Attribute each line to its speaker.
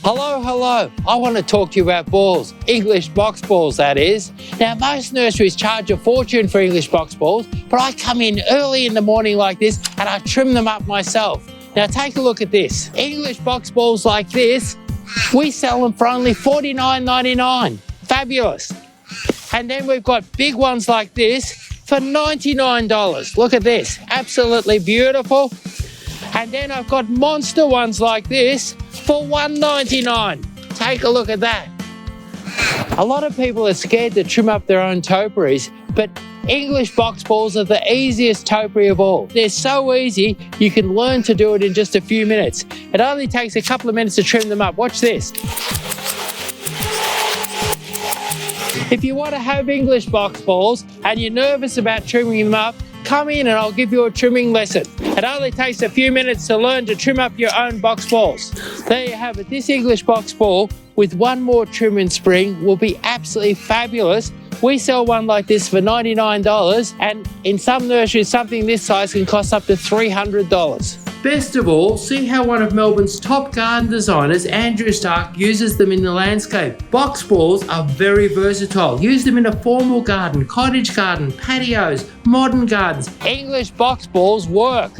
Speaker 1: Hello. I want to talk to you about balls. English box balls, that is. Now, most nurseries charge a fortune for English box balls, but I come in early in the morning like this and I trim them up myself. Now, take a look at this. English box balls like this, we sell them for only $49.99. Fabulous. And then we've got big ones like this for $99. Look at this. Absolutely beautiful. And then I've got monster ones like this for $1.99. Take a look at that. A lot of people are scared to trim up their own topiaries, but English box balls are the easiest topiary of all. They're so easy, you can learn to do it in just a few minutes. It only takes a couple of minutes to trim them up. Watch this. If you want to have English box balls and you're nervous about trimming them up, come in and I'll give you a trimming lesson. It only takes a few minutes to learn to trim up your own box balls. There you have it. This English box ball with one more trim and spring will be absolutely fabulous. We sell one like this for $99, and in some nurseries something this size can cost up to $300. Best of all, see how one of Melbourne's top garden designers, Andrew Stark, uses them in the landscape. Box balls are very versatile. Use them in a formal garden, cottage garden, patios, modern gardens. English box balls work.